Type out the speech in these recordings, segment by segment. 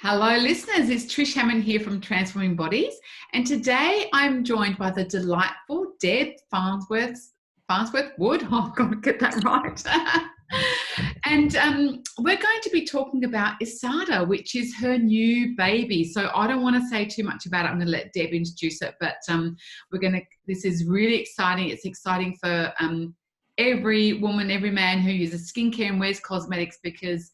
Hello, listeners. It's Trish Hammond here from Transforming Bodies, and today I'm joined by the delightful Deb Farnworth-Wood. Oh, I've got to get that right. And we're going to be talking about ISSADA, which is her new baby. So I don't want to say too much about it. I'm going to let Deb introduce it, but this is really exciting. It's exciting for every woman, every man who uses skincare and wears cosmetics, because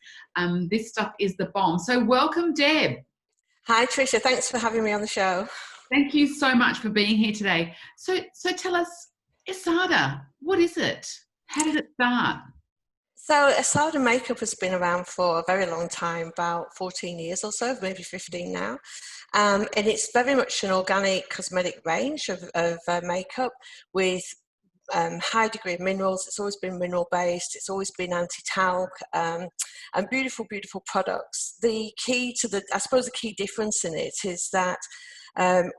this stuff is the bomb. So welcome, Deb. Hi, Tricia. Thanks for having me on the show. Thank you so much for being here today. So tell us, ISSADA, what is it? How did it start? So ISSADA makeup has been around for a very long time, about 14 years or so, maybe 15 now. And it's very much an organic cosmetic range of makeup with high degree of minerals. It's always been mineral based. It's always been anti-talc and beautiful, beautiful products. The key difference in it is that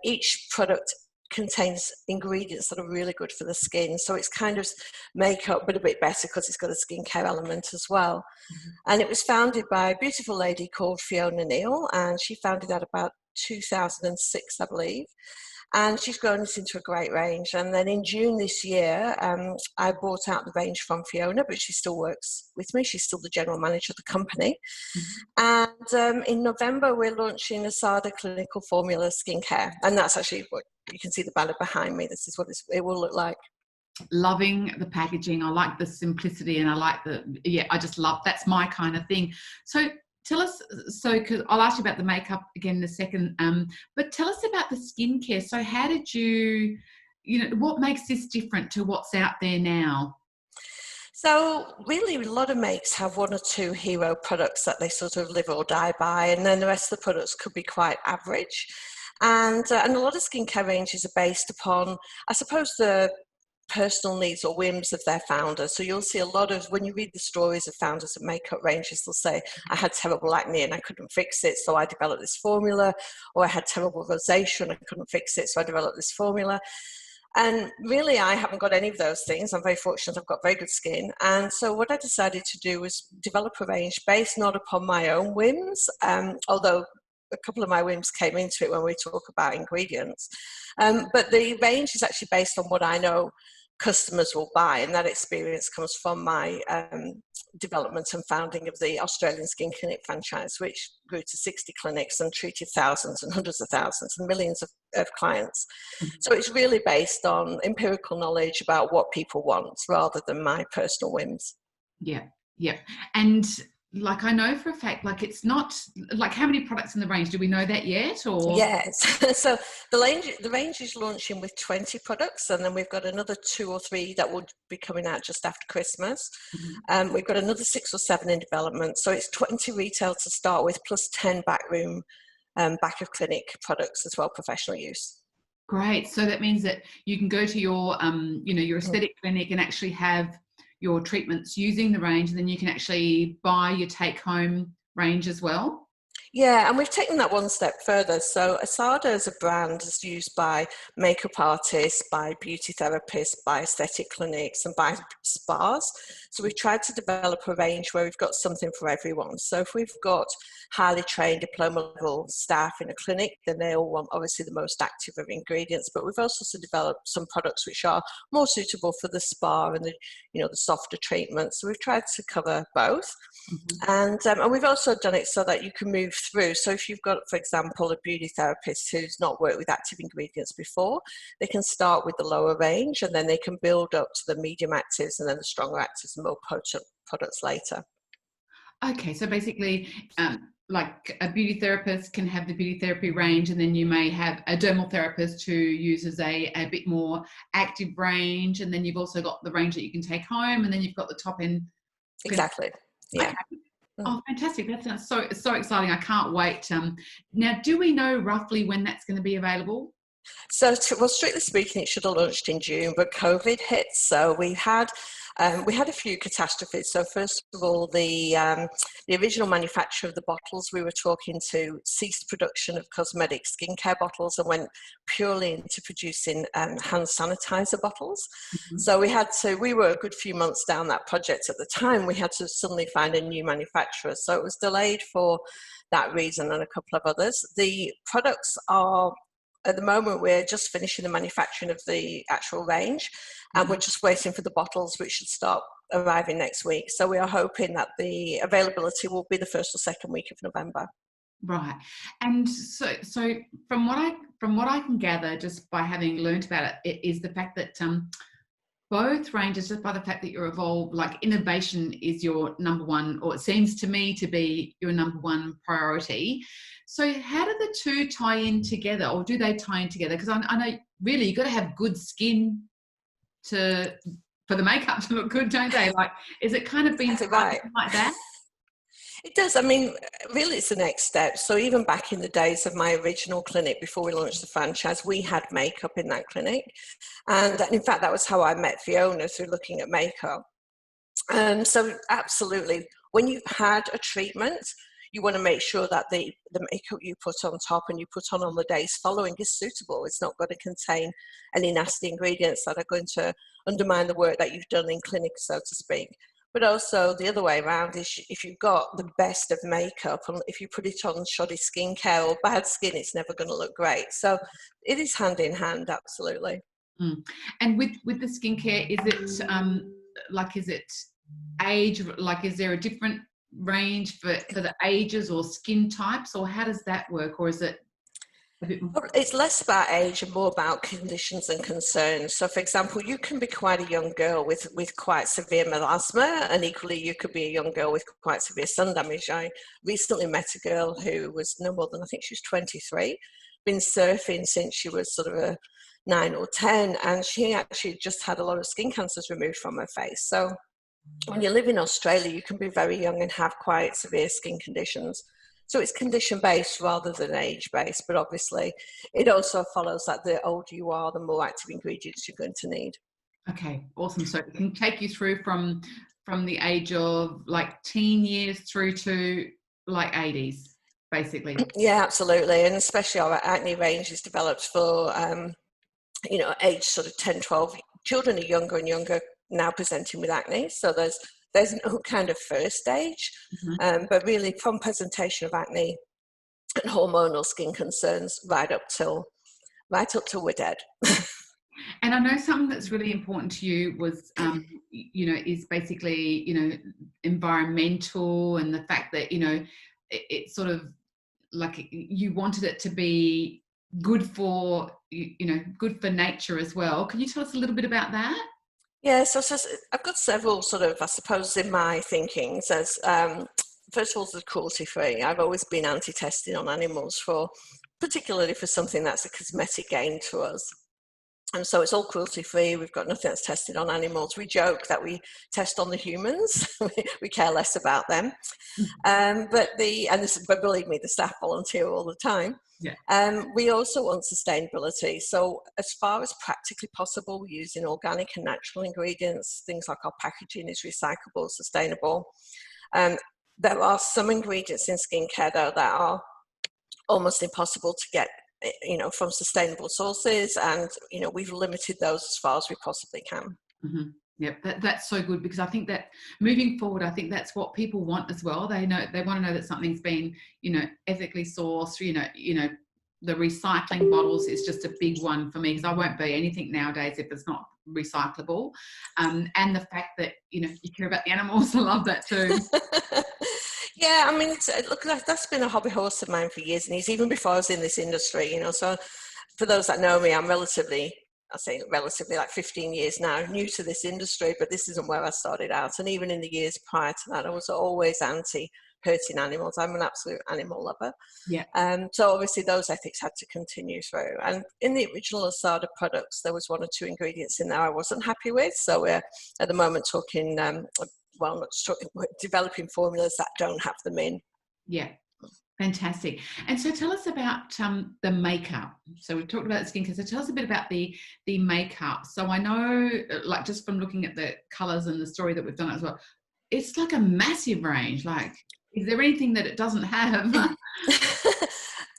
each product contains ingredients that are really good for the skin. So it's kind of makeup, but a bit better because it's got a skincare element as well. Mm-hmm. And it was founded by a beautiful lady called Fiona Neal, and she founded that about 2006, I believe. And she's grown it into a great range. And then in June this year, I bought out the range from Fiona, but she still works with me. She's still the general manager of the company. Mm-hmm. And in November, we're launching ISSADA Clinical Skincare. And that's actually what you can see the banner behind me. This is what it will look like. Loving the packaging. I like the simplicity, and I like I just love, that's my kind of thing. So tell us, because I'll ask you about the makeup again in a second, but tell us about the skincare. So how did what makes this different to what's out there now? So really, a lot of makes have one or two hero products that they sort of live or die by, and then the rest of the products could be quite average. And a lot of skincare ranges are based upon, I suppose, the personal needs or whims of their founders. So you'll see a lot of, when you read the stories of founders of makeup ranges, they'll say, I had terrible acne and I couldn't fix it, so I developed this formula, or I had terrible rosacea and I couldn't fix it, so I developed this formula. And really, I haven't got any of those things. I'm very fortunate. I've got very good skin. And so what I decided to do was develop a range based not upon my own whims, although a couple of my whims came into it when we talk about ingredients. But the range is actually based on what I know customers will buy, and that experience comes from my development and founding of the Australian Skin Clinic franchise, which grew to 60 clinics and treated thousands and hundreds of thousands and millions of clients. Mm-hmm. So it's really based on empirical knowledge about what people want rather than my personal whims. Yeah. And like, I know for a fact, like, it's not like, how many products in the range, do we know that yet? Or yes, so the range is launching with 20 products, and then we've got another 2 or 3 that will be coming out just after Christmas. Mm-hmm. We've got another 6 or 7 in development, so it's 20 retail to start with, plus 10 back of clinic products as well, professional use. Great. So that means that you can go to your your aesthetic clinic and actually have your treatments using the range, and then you can actually buy your take-home range as well. Yeah, and we've taken that one step further. So ISSADA as a brand is used by makeup artists, by beauty therapists, by aesthetic clinics, and by spas. So we've tried to develop a range where we've got something for everyone. So if we've got highly trained diploma level staff in a clinic, then they all want obviously the most active of ingredients. But we've also developed some products which are more suitable for the spa and the softer treatments. So we've tried to cover both. Mm-hmm. And we've also done it so that you can move through. So if you've got, for example, a beauty therapist who's not worked with active ingredients before, they can start with the lower range, and then they can build up to the medium actives and then the stronger actives and more potent products later. Okay, so basically, like, a beauty therapist can have the beauty therapy range, and then you may have a dermal therapist who uses a bit more active range, and then you've also got the range that you can take home, and then you've got the top end. Exactly. Yeah. Okay. Oh, fantastic. That sounds so exciting. I can't wait. Now, do we know roughly when that's going to be available? So, strictly speaking, it should have launched in June, but COVID hit. So we had We had a few catastrophes. So first of all, the original manufacturer of the bottles we were talking to ceased production of cosmetic skincare bottles and went purely into producing hand sanitizer bottles. Mhm. So we were a good few months down that project at the time. We had to suddenly find a new manufacturer. So it was delayed for that reason and a couple of others. The products are, at the moment, we're just finishing the manufacturing of the actual range, and we're just waiting for the bottles, which should start arriving next week. So we are hoping that the availability will be the first or second week of November. Right. And so from what I can gather, just by having learned about it, is the fact that both ranges, just by the fact that you're evolved, like innovation is your number one, or it seems to me to be your number one priority. So how do the two tie in together, or do they tie in together? Because I know really you've got to have good skin for the makeup to look good, don't they? Like, is it kind of been Right. like that? It does. I mean, really, it's the next step. So even back in the days of my original clinic, before we launched the franchise, we had makeup in that clinic. And in fact, that was how I met Fiona, through looking at makeup. So absolutely, when you've had a treatment, you want to make sure that the makeup you put on top and you put on the days following is suitable. It's not going to contain any nasty ingredients that are going to undermine the work that you've done in clinic, so to speak. But also the other way around is, if you've got the best of makeup and if you put it on shoddy skincare or bad skin, it's never going to look great. So it is hand in hand, absolutely. Mm. And with the skincare, is it age? Like, is there a different range for the ages or skin types, or how does that work? Or is it a bit more? It's less about age and more about conditions and concerns. So, for example, you can be quite a young girl with quite severe melasma, and equally you could be a young girl with quite severe sun damage. I recently met a girl who was no more than, I think she was 23, been surfing since she was sort of a 9 or 10, and she actually just had a lot of skin cancers removed from her face. So when you live in Australia, you can be very young and have quite severe skin conditions. So it's condition-based rather than age-based, but obviously it also follows that the older you are, the more active ingredients you're going to need. Okay, awesome. So it can take you through from the age of like teen years through to like 80s, basically. Yeah, absolutely. And especially our acne range is developed for, age sort of 10, 12. Children are younger and younger now presenting with acne. So there's no kind of first stage, but really from presentation of acne and hormonal skin concerns right up till we're dead. And I know something that's really important to you was, is basically, environmental, and the fact that, it's sort of like you wanted it to be good for, good for nature as well. Can you tell us a little bit about that? Yeah, so I've got several sort of, I suppose, in my thinking. Says, first of all, the cruelty-free. I've always been anti-testing on animals, particularly for something that's a cosmetic gain to us. And so it's all cruelty-free. We've got nothing that's tested on animals. We joke that we test on the humans. We care less about them. But believe me, the staff volunteer all the time. Yeah. We also want sustainability. So as far as practically possible, we're using organic and natural ingredients. Things like our packaging is recyclable, sustainable. There are some ingredients in skincare, though, that are almost impossible to get, from sustainable sources, and we've limited those as far as we possibly can. Mm-hmm. Yep, that's so good, because I think that moving forward, I think that's what people want as well. They want to know that something's been, ethically sourced. The recycling bottles is just a big one for me, because I won't buy anything nowadays if it's not recyclable. And the fact that you care about the animals, I love that too. Yeah, I mean, look, that's been a hobby horse of mine for years, and it's even before I was in this industry. So for those that know me, I'm relatively like 15 years now, new to this industry, but this isn't where I started out. And even in the years prior to that, I was always anti-hurting animals. I'm an absolute animal lover. Yeah. So obviously those ethics had to continue through. And in the original ISSADA products, there was 1 or 2 ingredients in there I wasn't happy with. So we're at the moment talking, developing formulas that don't have them in. Yeah. Fantastic. And so tell us about the makeup. So we've talked about the skincare. So tell us a bit about the makeup. So I know, like, just from looking at the colours and the story that we've done as well, it's like a massive range. Like, is there anything that it doesn't have?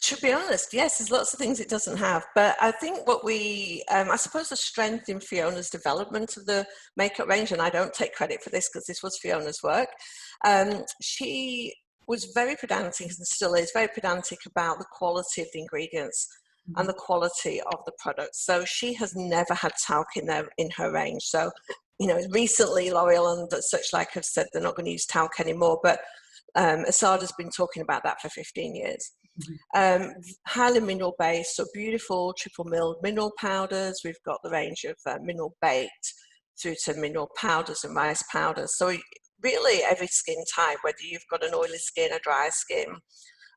To be honest, yes, there's lots of things it doesn't have. But I think what I suppose the strength in Fiona's development of the makeup range, and I don't take credit for this because this was Fiona's work, she was very pedantic and still is very pedantic about the quality of the ingredients and the quality of the products. So she has never had talc in her range. So, recently L'Oreal and such like have said they're not going to use talc anymore, but ISSADA's been talking about that for 15 years. Highly mineral based, so beautiful triple milled mineral powders. We've got the range of mineral baked through to mineral powders and rice powders. So really every skin type, whether you've got an oily skin, a dry skin.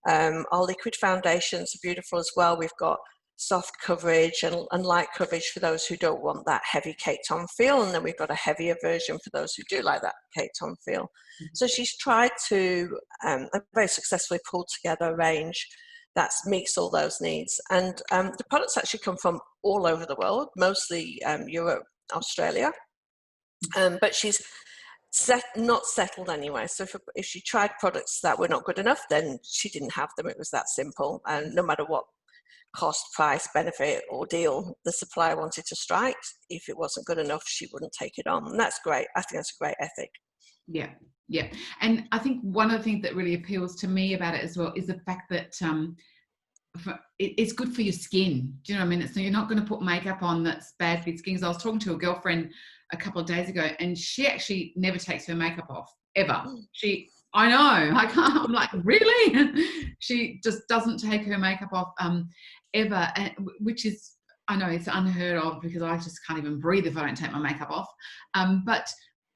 Our liquid foundations are beautiful as well. We've got soft coverage and light coverage for those who don't want that heavy caked on feel, and then we've got a heavier version for those who do like that caked on feel. So she's tried to very successfully pull together a range that meets all those needs, and the products actually come from all over the world, mostly Europe, Australia, but she's not settled anywhere. So if she tried products that were not good enough, then she didn't have them. It was that simple. And no matter what cost, price, benefit or deal the supplier wanted to strike, if it wasn't good enough, she wouldn't take it on. And that's great. I think that's a great ethic. Yeah. And I think one of the things that really appeals to me about it as well is the fact that it's good for your skin. Do you know what I mean? So you're not going to put makeup on that's bad for your skin. I was talking to a girlfriend a couple of days ago, and she actually never takes her makeup off ever. I know, I can't. I'm like, really? She just doesn't take her makeup off ever, which is, I know it's unheard of because I just can't even breathe if I don't take my makeup off. But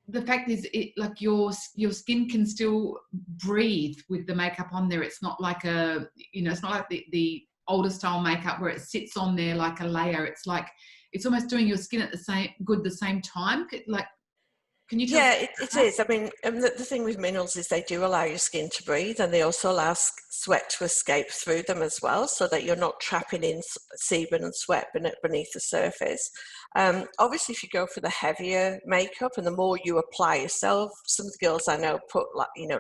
the fact is, like your skin can still breathe with the makeup on there. It's not like it's not like the older style makeup where it sits on there like a layer. It's like it's almost doing your skin at the same time. Like, can you tell? Yeah, it is. I mean, the thing with minerals is they do allow your skin to breathe, and they also allow sweat to escape through them as well, so that you're not trapping in sebum and sweat beneath the surface. Obviously, if you go for the heavier makeup and the more you apply yourself, some of the girls I know put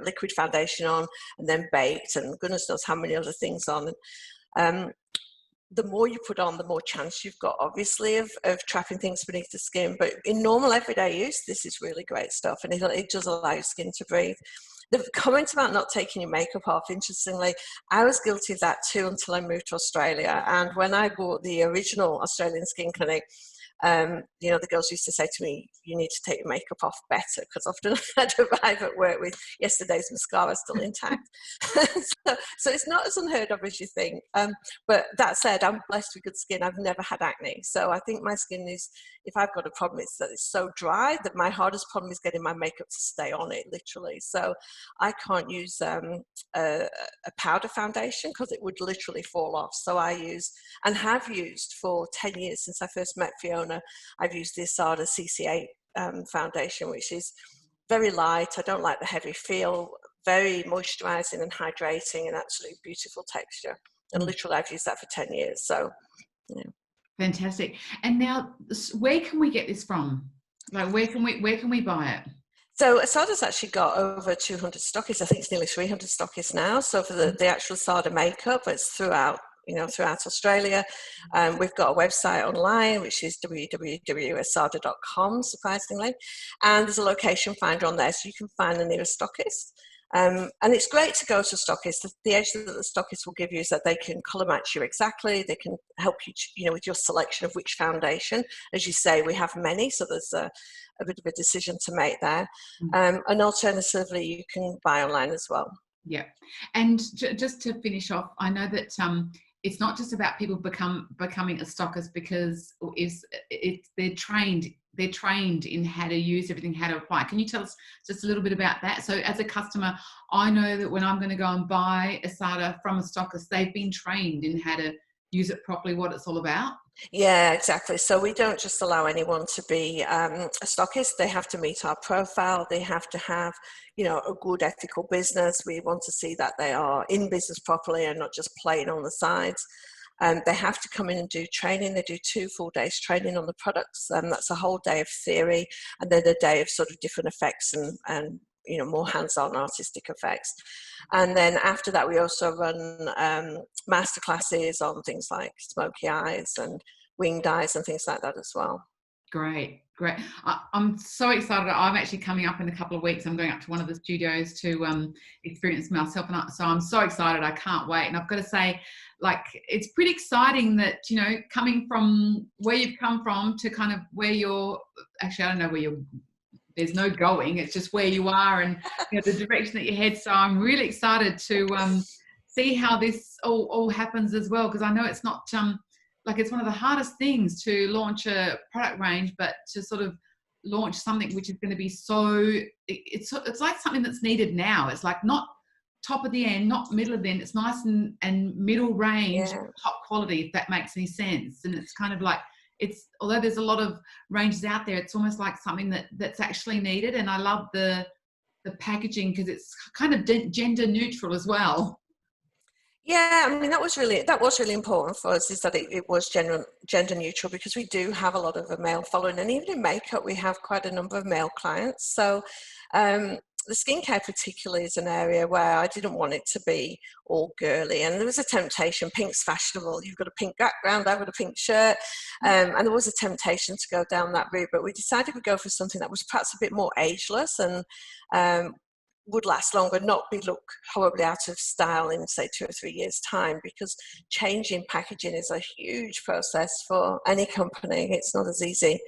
liquid foundation on and then baked and goodness knows how many other things on. The more you put on, the more chance you've got, obviously, of trapping things beneath the skin. But in normal everyday use, this is really great stuff, and it does allow your skin to breathe. The comment about not taking your makeup off, interestingly, I was guilty of that too until I moved to Australia. And when I bought the original Australian skin clinic, the girls used to say to me, you need to take your makeup off better, because often I'd arrive at work with yesterday's mascara still intact. so it's not as unheard of as you think. But that said, I'm blessed with good skin. I've never had acne. So I think my skin is, if I've got a problem, it's that it's so dry that my hardest problem is getting my makeup to stay on it, literally. So I can't use a powder foundation because it would literally fall off. So I use, and have used for 10 years since I first met Fiona, I've used the ISSADA CC8 foundation, which is very light. I don't like the heavy feel, very moisturizing and hydrating, and absolutely beautiful texture. And literally I've used that for 10 years. So, Fantastic. And now, where can we get this from? Like, where can we buy it? So ISSADA's actually got over 200 stockists. I think it's nearly 300 stockists now. So for the actual ISSADA makeup, it's throughout Australia. We've got a website online, which is www.issada.com, surprisingly. And there's a location finder on there, so you can find the nearest stockist. And it's great to go to stockists. The edge that the stockists will give you is that they can colour match you exactly. They can help you, with your selection of which foundation. As you say, we have many, so there's a bit of a decision to make there. And alternatively, you can buy online as well. Yeah. And just to finish off, I know that it's not just about people becoming a stockist, because they're trained in how to use everything, how to apply. Can you tell us just a little bit about that? So as a customer, I know that when I'm going to go and buy ISSADA from a stockist, they've been trained in how to use it properly, what it's all about. Yeah, exactly. So we don't just allow anyone to be a stockist. They have to meet our profile. They have to have, you know, a good ethical business. We want to see that they are in business properly and not just playing on the sides. They have to come in and do training. They do 2 full days training on the products. That's a whole day of theory and then a day of sort of different effects and you know, more hands-on artistic effects. And then after that, we also run master classes on things like smoky eyes and winged eyes and things like that as well. Great, great. I'm so excited. I'm actually coming up in a couple of weeks. I'm going up to one of the studios to experience myself. So I'm so excited. I can't wait. And I've got to say, like, it's pretty exciting that, you know, coming from where you've come from to kind of where you're, actually, I don't know where you're, there's no going. It's just where you are and, you know, the direction that you head. So I'm really excited to see how this all happens as well, because I know it's not, like, it's one of the hardest things to launch a product range, but to sort of launch something which is going to be so, it's like something that's needed now. It's like not top of the end, not middle of the end. It's nice and middle range, Yeah. top quality, if that makes any sense. And it's kind of like, it's, although there's a lot of ranges out there, it's almost like something that's actually needed. And I love the packaging because it's kind of gender neutral as well. Yeah, I mean, that was really important for us, is that it was gender neutral, because we do have a lot of a male following, and even in makeup we have quite a number of male clients. So the skincare particularly is an area where I didn't want it to be all girly, and there was a temptation. Pink's fashionable, you've got a pink background, I've got a pink shirt, and there was a temptation to go down that route, but we decided we'd go for something that was perhaps a bit more ageless and would last longer, not look horribly out of style in, say, 2 or 3 years' time, because changing packaging is a huge process for any company. It's not as easy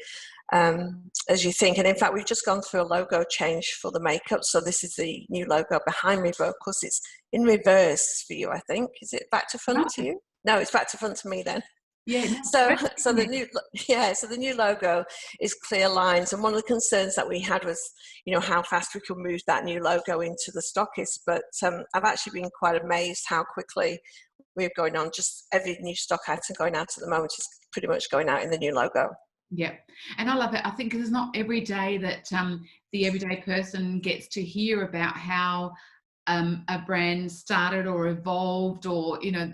as you think. And in fact, we've just gone through a logo change for the makeup. So this is the new logo behind me, but of course it's in reverse for you, I think. Is it back to front to you? No, it's back to front to me then. Yeah. So the new logo is clear lines, and one of the concerns that we had was, you know, how fast we could move that new logo into the stockist. But I've actually been quite amazed how quickly we're going on. Just every new stock item going out at the moment is pretty much going out in the new logo. Yeah, and I love it. I think it's not every day that the everyday person gets to hear about how a brand started or evolved, or, you know,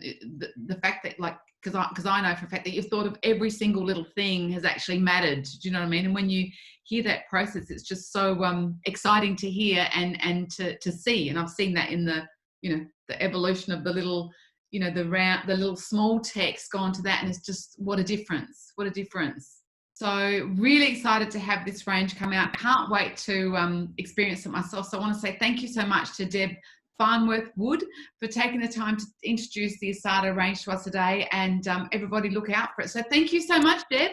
the fact that, like, because I know for a fact that you've thought of every single little thing has actually mattered. Do you know what I mean? And when you hear that process, it's just so exciting to hear and to see. And I've seen that in the, you know, the evolution of the little, you know, the little small text gone to that, and it's just, what a difference! What a difference! So really excited to have this range come out. Can't wait to experience it myself. So I want to say thank you so much to Deb Farnworth-Wood for taking the time to introduce the ISSADA range to us today, and everybody look out for it. So thank you so much, Deb.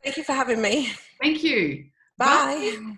Thank you for having me. Thank you. Bye. Bye.